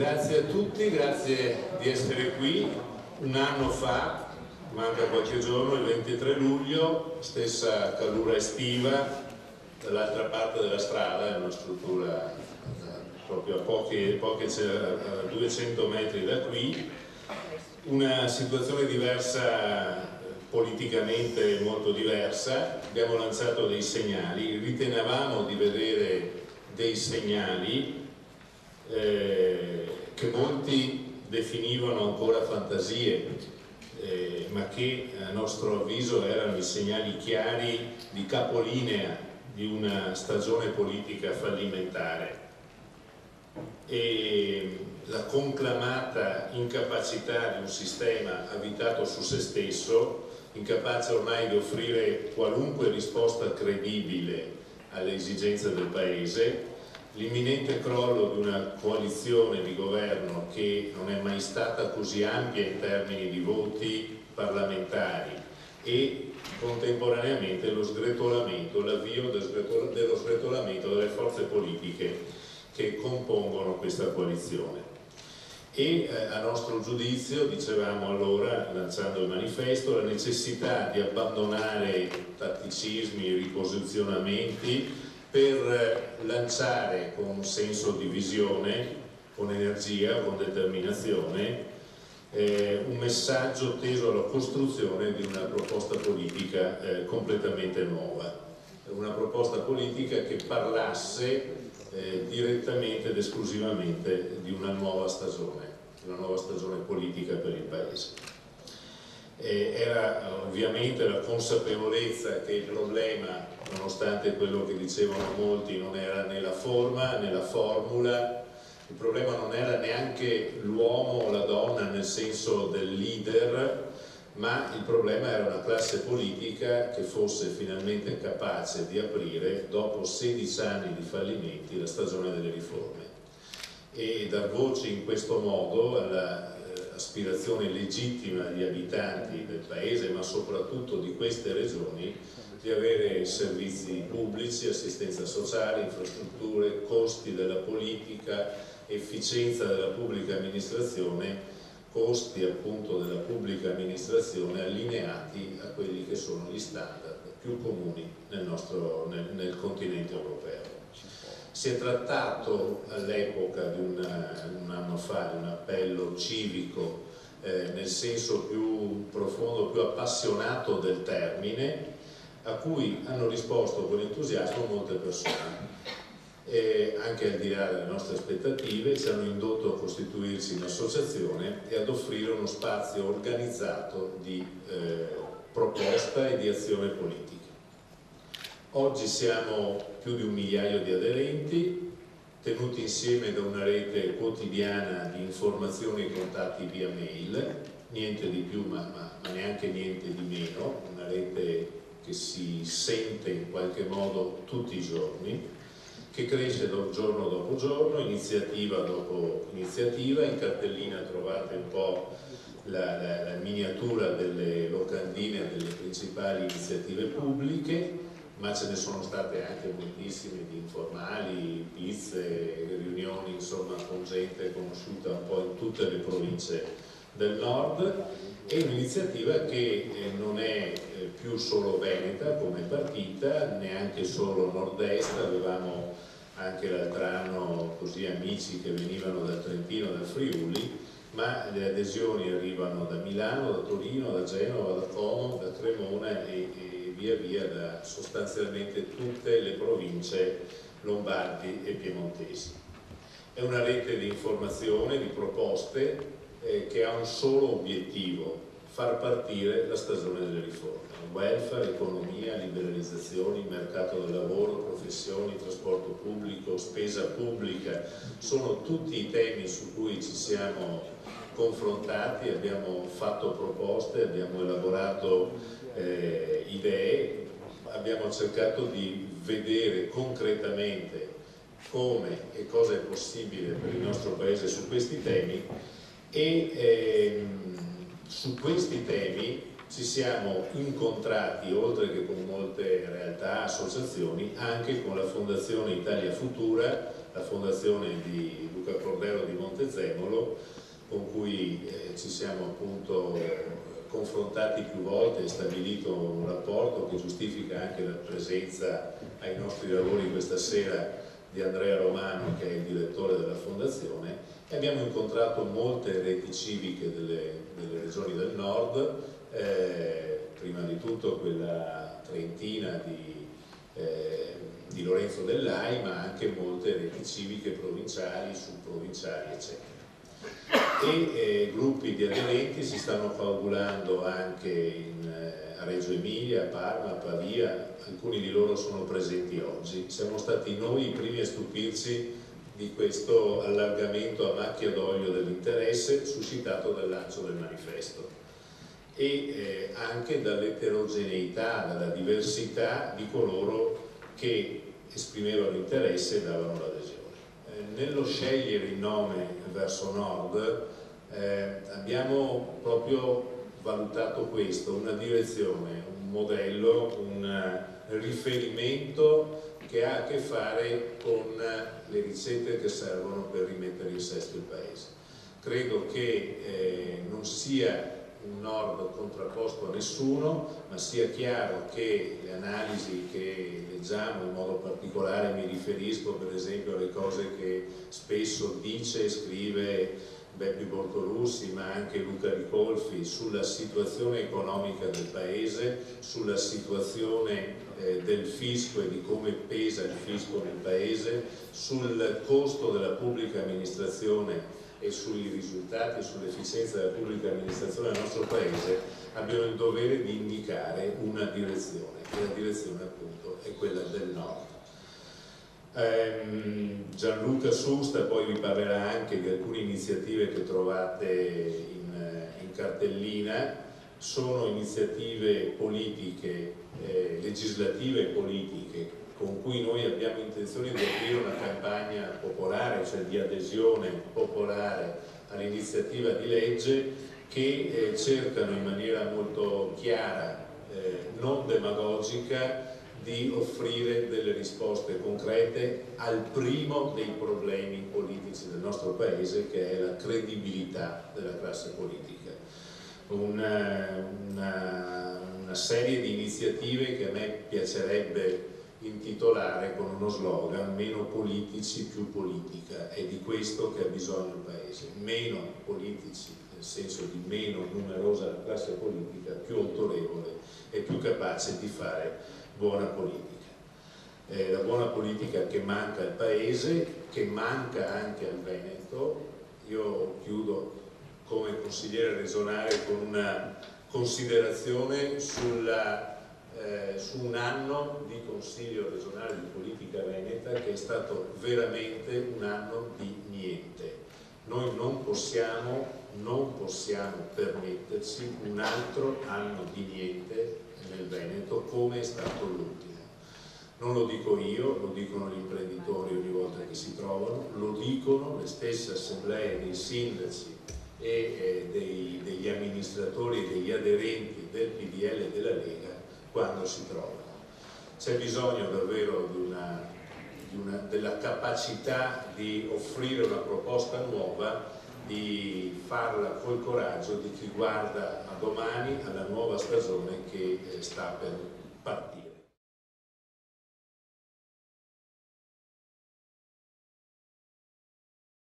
Grazie a tutti, grazie di essere qui. Un anno fa, manca qualche giorno, il 23 luglio, stessa calura estiva, dall'altra parte della strada, è una struttura proprio a 200 metri da qui, una situazione diversa, politicamente molto diversa. Abbiamo lanciato dei segnali, ritenevamo di vedere dei segnali che molti definivano ancora fantasie, ma che a nostro avviso erano i segnali chiari di capolinea di una stagione politica fallimentare. E la conclamata incapacità di un sistema avvitato su se stesso, incapace ormai di offrire qualunque risposta credibile alle esigenze del Paese, l'imminente crollo di una coalizione di governo che non è mai stata così ampia in termini di voti parlamentari e contemporaneamente lo sgretolamento, l'avvio dello sgretolamento delle forze politiche che compongono questa coalizione. E a nostro giudizio, dicevamo allora, lanciando il manifesto, la necessità di abbandonare tatticismi, riposizionamenti per lanciare con senso di visione, con energia, con determinazione, un messaggio teso alla costruzione di una proposta politica completamente nuova, una proposta politica che parlasse direttamente ed esclusivamente di una nuova stagione politica per il Paese. Era ovviamente la consapevolezza che il problema, nonostante quello che dicevano molti, non era né la forma né la formula, il problema non era neanche l'uomo o la donna nel senso del leader, ma il problema era una classe politica che fosse finalmente capace di aprire, dopo 16 anni di fallimenti, la stagione delle riforme e dar voce in questo modo all'aspirazione legittima degli abitanti del Paese, ma soprattutto di queste regioni, di avere servizi pubblici, assistenza sociale, infrastrutture, costi della politica, efficienza della pubblica amministrazione, costi appunto della pubblica amministrazione allineati a quelli che sono gli standard più comuni nel continente europeo. Si è trattato all'epoca di un anno fa di un appello civico nel senso più profondo, più appassionato del termine, a cui hanno risposto con entusiasmo molte persone. Anche al di là delle nostre aspettative, ci hanno indotto a costituirsi in associazione e ad offrire uno spazio organizzato di proposta e di azione politica. Oggi siamo più di 1 migliaio di aderenti, tenuti insieme da una rete quotidiana di informazioni e contatti via mail, niente di più ma neanche niente di meno, una rete che si sente in qualche modo tutti i giorni, che cresce giorno dopo giorno, iniziativa dopo iniziativa. In cartellina trovate un po' la miniatura delle locandine delle principali iniziative pubbliche, ma ce ne sono state anche moltissime di informali, pizze, riunioni insomma con gente conosciuta un po' in tutte le province del nord. È un'iniziativa che non è più solo veneta come partita, neanche solo nord-est. Avevamo anche l'altro anno così amici che venivano dal Trentino, dal Friuli, ma le adesioni arrivano da Milano, da Torino, da Genova, da Como, da Cremona e via via da sostanzialmente tutte le province lombardi e piemontesi. È una rete di informazione, di proposte che ha un solo obiettivo: far partire la stagione delle riforme. Welfare, economia, liberalizzazioni, mercato del lavoro, professioni, trasporto pubblico, spesa pubblica, sono tutti i temi su cui ci siamo confrontati, abbiamo fatto proposte, abbiamo elaborato idee, abbiamo cercato di vedere concretamente come e cosa è possibile per il nostro Paese su questi temi e su questi temi ci siamo incontrati, oltre che con molte realtà, associazioni, anche con la Fondazione Italia Futura, la fondazione di Luca Cordero di Montezemolo, con cui ci siamo appunto confrontati più volte e stabilito un rapporto che giustifica anche la presenza ai nostri lavori questa sera di Andrea Romano, che è il direttore della fondazione, e abbiamo incontrato molte reti civiche delle regioni del nord, prima di tutto quella trentina di Lorenzo Dell'Ai, ma anche molte reti civiche provinciali, subprovinciali, eccetera. E gruppi di aderenti si stanno coagulando anche a Reggio Emilia, a Parma, a Pavia, alcuni di loro sono presenti oggi. Siamo stati noi i primi a stupirci di questo allargamento a macchia d'olio dell'interesse suscitato dal lancio del manifesto e anche dall'eterogeneità, dalla diversità di coloro che esprimevano interesse e davano l'adesione. Nello scegliere il nome Verso Nord abbiamo proprio valutato questo, una direzione, un modello, un riferimento che ha a che fare con le ricette che servono per rimettere in sesto il Paese. Credo che non sia un nord contrapposto a nessuno, ma sia chiaro che le analisi che leggiamo, in modo particolare mi riferisco per esempio alle cose che spesso dice e scrive Beppi Bortolussi, ma anche Luca Ricolfi, sulla situazione economica del Paese, sulla situazione del fisco e di come pesa il fisco nel Paese, sul costo della pubblica amministrazione e sui risultati e sull'efficienza della pubblica amministrazione del nostro Paese, abbiamo il dovere di indicare una direzione, e la direzione appunto è quella del nord. Gianluca Susta poi vi parlerà anche di alcune iniziative che trovate in cartellina. Sono iniziative politiche, legislative e politiche, con cui noi abbiamo intenzione di aprire una campagna popolare, cioè di adesione popolare all'iniziativa di legge, che cercano in maniera molto chiara, non demagogica, di offrire delle risposte concrete al primo dei problemi politici del nostro Paese, che è la credibilità della classe politica. Una serie di iniziative che a me piacerebbe intitolare con uno slogan: meno politici, più politica. È di questo che ha bisogno il Paese: meno politici, nel senso di meno numerosa la classe politica, più autorevole e più capace di fare buona politica. La buona politica che manca al Paese, che manca anche al Veneto. Io chiudo come consigliere regionale con una considerazione su un anno di Consiglio regionale di politica veneta che è stato veramente un anno di niente. Noi non possiamo permetterci un altro anno di niente nel Veneto come è stato l'ultimo. Non lo dico io, lo dicono gli imprenditori ogni volta che si trovano, lo dicono le stesse assemblee dei sindaci e degli amministratori e degli aderenti del PDL e della Lega quando si trovano. C'è bisogno davvero della capacità di offrire una proposta nuova, di farla col coraggio di chi guarda a domani, alla nuova stagione che sta per partire.